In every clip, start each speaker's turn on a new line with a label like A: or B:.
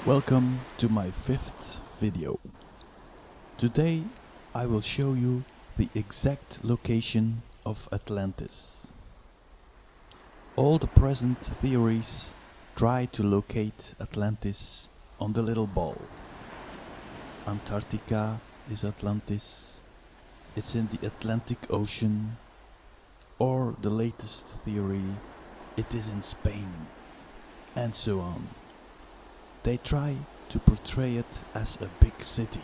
A: Welcome to my 5th video. Today I will show you the exact location of Atlantis. All the present theories try to locate Atlantis on the little ball. Antarctica is Atlantis, it's in the Atlantic Ocean, or the latest theory, it is in Spain, and so on. They try to portray it as a big city.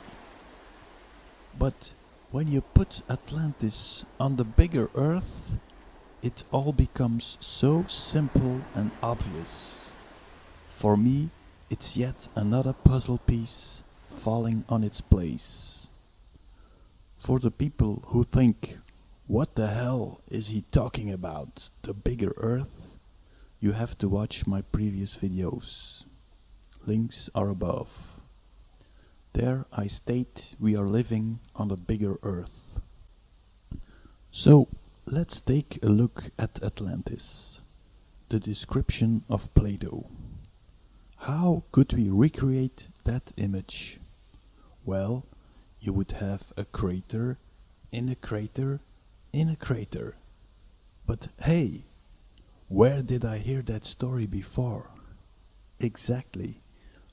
A: But when you put Atlantis on the bigger Earth, it all becomes so simple and obvious. For me, it's yet another puzzle piece falling on its place. For the people who think, what the hell is he talking about, the bigger Earth? You have to watch my previous videos. Links are above. There I state we are living on a bigger Earth. So let's take a look at Atlantis. The description of Plato. How could we recreate that image? Well, you would have a crater in a crater in a crater. But hey, where did I hear that story before? Exactly.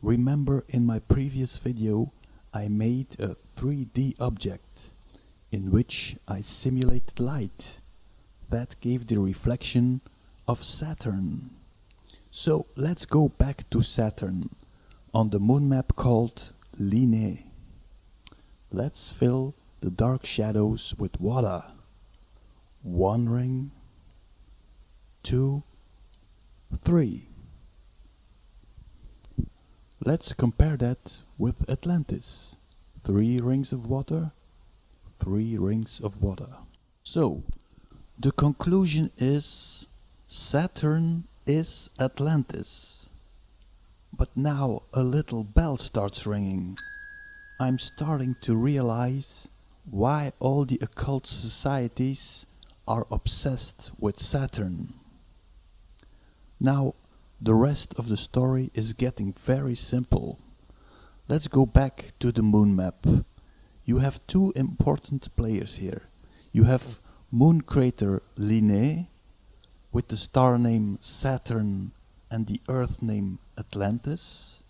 A: Remember in my previous video I made a 3D object in which I simulated light. That gave the reflection of Saturn. So let's go back to Saturn on the moon map called Lene. Let's fill the dark shadows with water. 1 ring, 2, 3. Let's compare that with Atlantis. 3 rings of water, 3 rings of water. So, the conclusion is Saturn is Atlantis. But now a little bell starts ringing. I'm starting to realize why all the occult societies are obsessed with Saturn. Now, the rest of the story is getting very simple. Let's go back to the moon map. You have 2 important players here. You have moon crater Lene with the star name Saturn and the earth name Atlantis.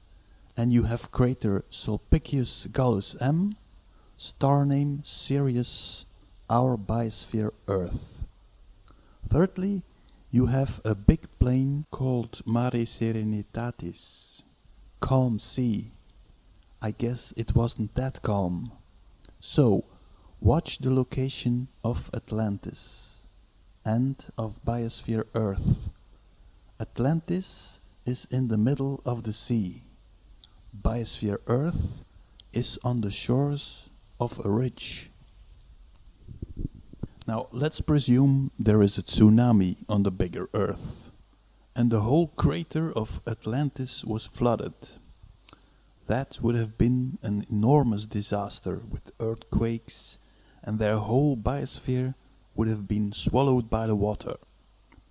A: And you have crater Sulpicius Gallus M, star name Sirius, our biosphere Earth. Thirdly, you have a big plain called Mare Serenitatis, calm sea. I guess it wasn't that calm. So, watch the location of Atlantis and of biosphere Earth. Atlantis is in the middle of the sea. Biosphere Earth is on the shores of a ridge. Now let's presume there is a tsunami on the bigger Earth, and the whole crater of Atlantis was flooded. That would have been an enormous disaster with earthquakes, and their whole biosphere would have been swallowed by the water.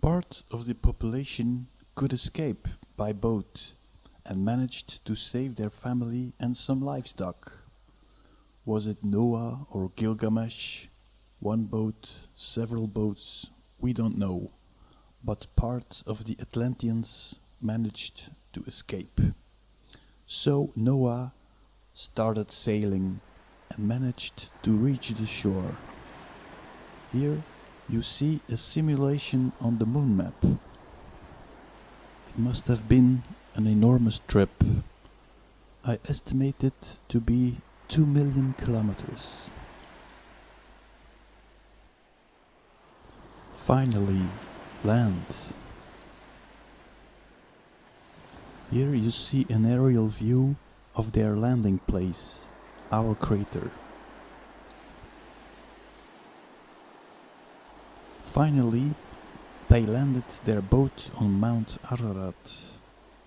A: Part of the population could escape by boat and managed to save their family and some livestock. Was it Noah or Gilgamesh? 1 boat, several boats, we don't know, but part of the Atlanteans managed to escape. So Noah started sailing and managed to reach the shore. Here you see a simulation on the moon map. It must have been an enormous trip. I estimate it to be 2 million kilometers. Finally, land. Here you see an aerial view of their landing place, our crater. Finally, they landed their boat on Mount Ararat,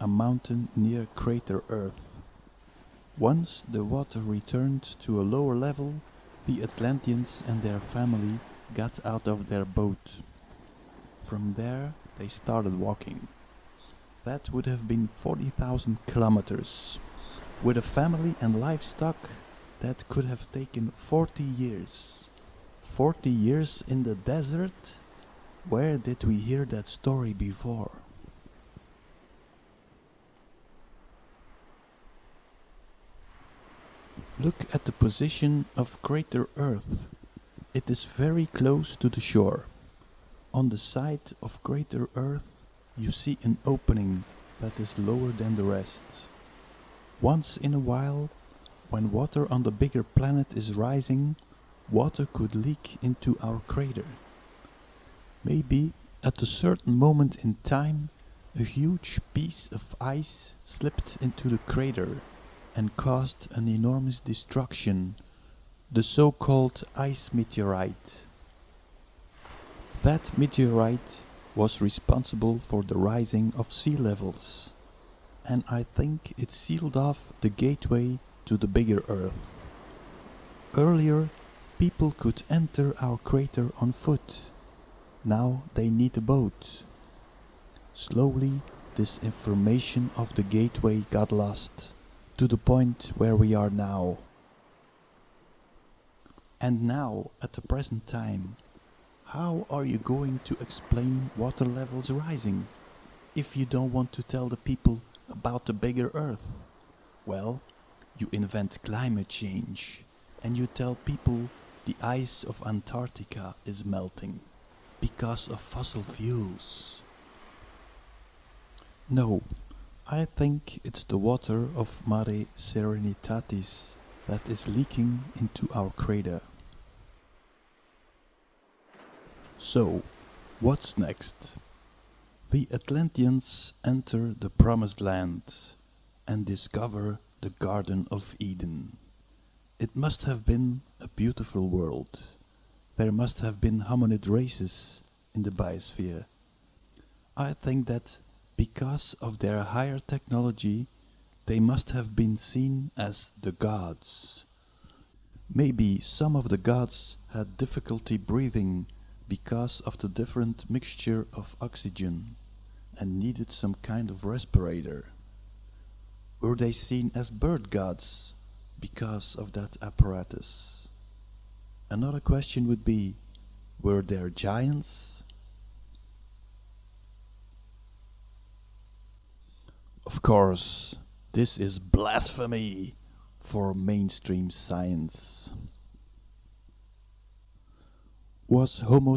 A: a mountain near Krater Earth. Once the water returned to a lower level, the Atlanteans and their family got out of their boat. From there, they started walking. That would have been 40,000 kilometers. With a family and livestock, that could have taken 40 years. 40 years in the desert? Where did we hear that story before? Look at the position of Krater Earth. It is very close to the shore. On the side of Krater Earth, you see an opening that is lower than the rest. Once in a while, when water on the bigger planet is rising, water could leak into our crater. Maybe at a certain moment in time, a huge piece of ice slipped into the crater and caused an enormous destruction, the so-called ice meteorite. That meteorite was responsible for the rising of sea levels, and I think it sealed off the gateway to the bigger Earth. Earlier, people could enter our crater on foot. Now they need a boat. Slowly, this information of the gateway got lost, to the point where we are now. And now, at the present time, how are you going to explain water levels rising if you don't want to tell the people about the bigger Earth? Well, you invent climate change and you tell people the ice of Antarctica is melting because of fossil fuels. No, I think it's the water of Mare Serenitatis that is leaking into our crater. So, what's next? The Atlanteans enter the Promised Land and discover the Garden of Eden. It must have been a beautiful world. There must have been hominid races in the biosphere. I think that because of their higher technology, they must have been seen as the gods. Maybe some of the gods had difficulty breathing because of the different mixture of oxygen and needed some kind of respirator. Were they seen as bird gods because of that apparatus? Another question would be, were there giants? Of course, this is blasphemy for mainstream science. Was Homo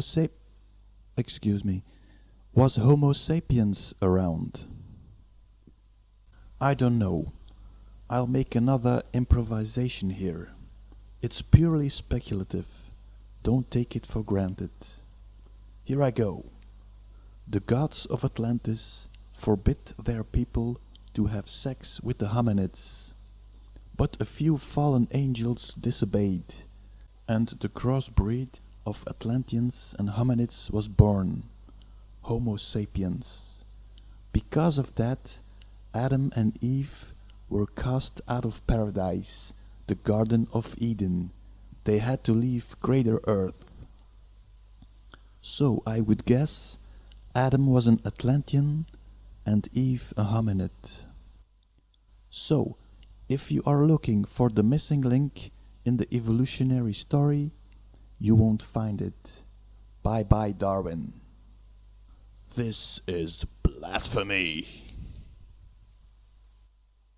A: sapiens around? I don't know. I'll make another improvisation here. It's purely speculative. Don't take it for granted. Here I go. The gods of Atlantis forbid their people to have sex with the hominids. But a few fallen angels disobeyed, and the crossbreed of Atlanteans and hominids was born, Homo sapiens. Because of that, Adam and Eve were cast out of paradise, the Garden of Eden. They had to leave Krater Earth. So I would guess Adam was an Atlantean and Eve a hominid. So, if you are looking for the missing link in the evolutionary story, you won't find it. Bye bye, Darwin. This is blasphemy.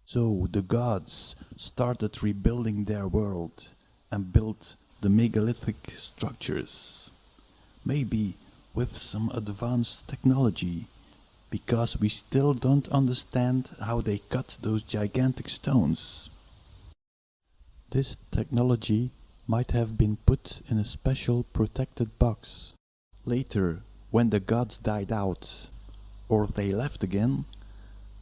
A: So the gods started rebuilding their world and built the megalithic structures. Maybe with some advanced technology, because we still don't understand how they cut those gigantic stones. This technology might have been put in a special protected box. Later, when the gods died out, or they left again,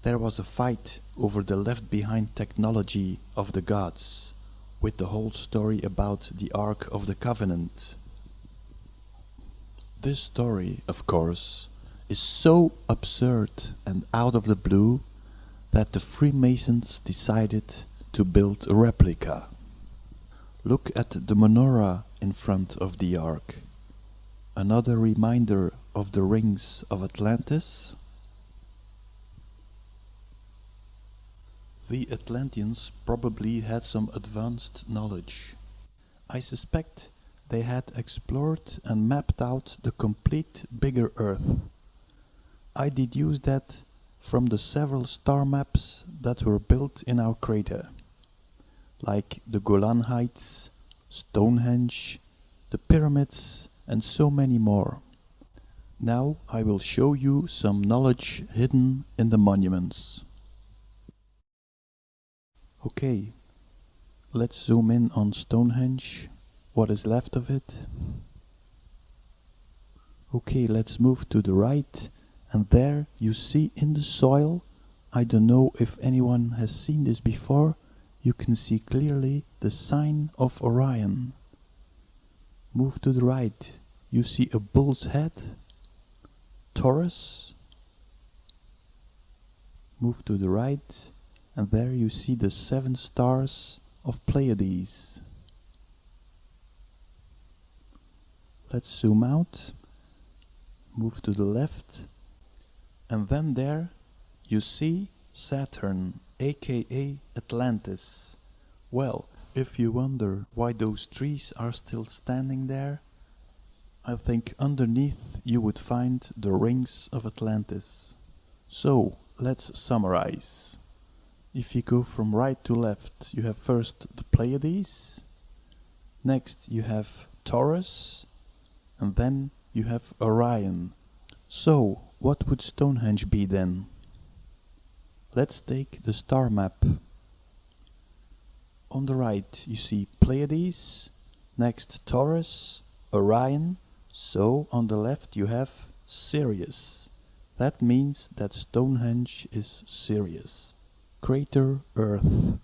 A: there was a fight over the left behind technology of the gods, with the whole story about the Ark of the Covenant. This story, of course, is so absurd and out of the blue that the Freemasons decided to build a replica. Look at the menorah in front of the Ark. Another reminder of the rings of Atlantis. The Atlanteans probably had some advanced knowledge. I suspect they had explored and mapped out the complete bigger Earth. I deduce that from the several star maps that were built in our crater, like the Golan Heights, Stonehenge, the pyramids, and so many more. Now I will show you some knowledge hidden in the monuments. Okay, let's zoom in on Stonehenge, what is left of it. Okay, let's move to the right, and there you see in the soil, I don't know if anyone has seen this before, you can see clearly the sign of Orion. Move to the right, you see a bull's head, Taurus. Move to the right, and there you see the 7 stars of Pleiades. Let's zoom out, move to the left, and then there you see Saturn, aka Atlantis. Well, if you wonder why those trees are still standing there, I think underneath you would find the rings of Atlantis. So, let's summarize. If you go from right to left, you have first the Pleiades, next you have Taurus, and then you have Orion. So, what would Stonehenge be then? Let's take the star map. On the right you see Pleiades, next Taurus, Orion, so on the left you have Sirius. That means that Stonehenge is Sirius. Krater Earth.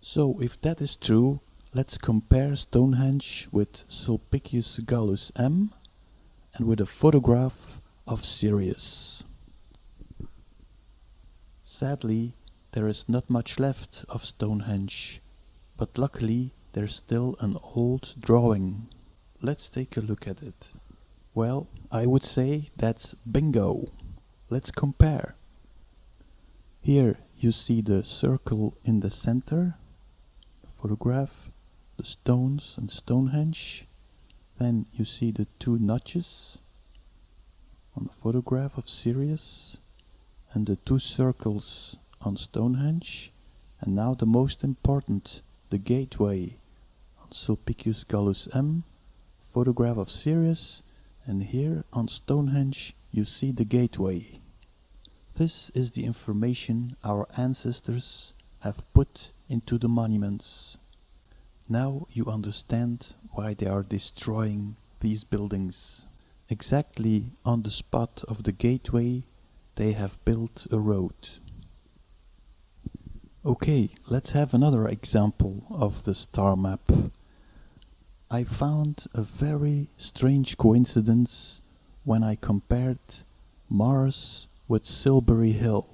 A: So if that is true, let's compare Stonehenge with Sulpicius Gallus M and with a photograph of Sirius. Sadly, there is not much left of Stonehenge, but luckily there's still an old drawing. Let's take a look at it. Well, I would say that's bingo. Let's compare. Here you see the circle in the center, the photograph, the stones and Stonehenge. Then you see the 2 notches on the photograph of Sirius and the 2 circles on Stonehenge. And now the most important, the gateway on Sulpicius Gallus M, photograph of Sirius, and here on Stonehenge you see the gateway. This is the information our ancestors have put into the monuments. Now you understand why they are destroying these buildings. Exactly on the spot of the gateway they have built a road. Okay, let's have another example of the star map. I found a very strange coincidence when I compared Mars with Silbury Hill.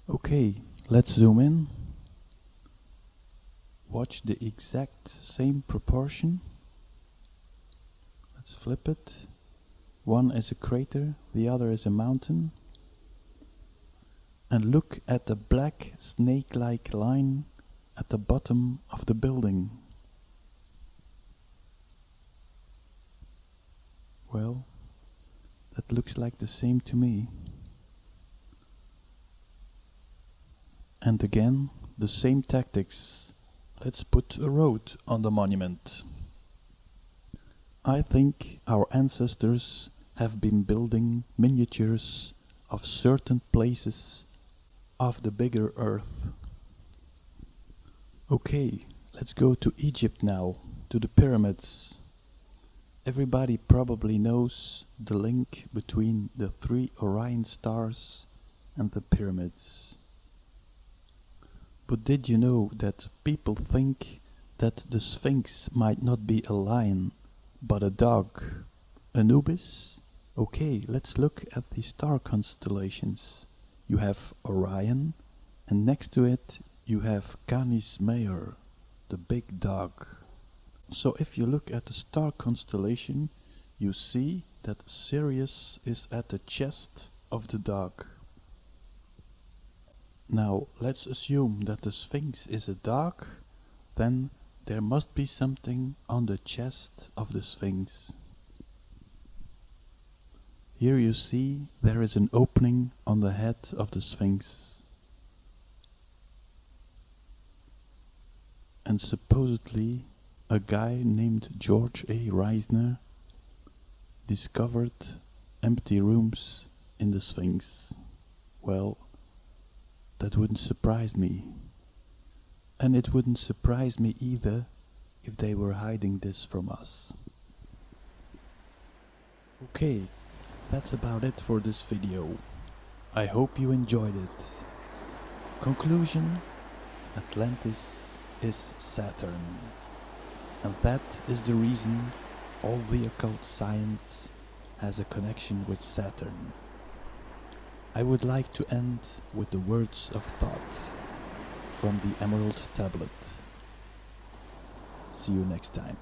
A: Okay, let's zoom in. Watch the exact same proportion. Let's flip it. One is a crater, the other is a mountain. And look at the black snake-like line at the bottom of the building. Well, that looks like the same to me. And again, the same tactics. Let's put a road on the monument. I think our ancestors have been building miniatures of certain places of the bigger Earth. Okay, let's go to Egypt now, to the pyramids. Everybody probably knows the link between the 3 Orion stars and the pyramids. But did you know that people think that the Sphinx might not be a lion, but a dog? Anubis? Okay, let's look at the star constellations. You have Orion, and next to it you have Canis Major, the big dog. So if you look at the star constellation, you see that Sirius is at the chest of the dog. Now, let's assume that the Sphinx is a dog, then there must be something on the chest of the Sphinx. Here you see there is an opening on the head of the Sphinx. And supposedly a guy named George A. Reisner discovered empty rooms in the Sphinx. Well, that wouldn't surprise me. And it wouldn't surprise me either if they were hiding this from us. Okay, that's about it for this video. I hope you enjoyed it. Conclusion: Atlantis is Saturn. And that is the reason all the occult science has a connection with Saturn. I would like to end with the words of thought from the Emerald Tablet. See you next time.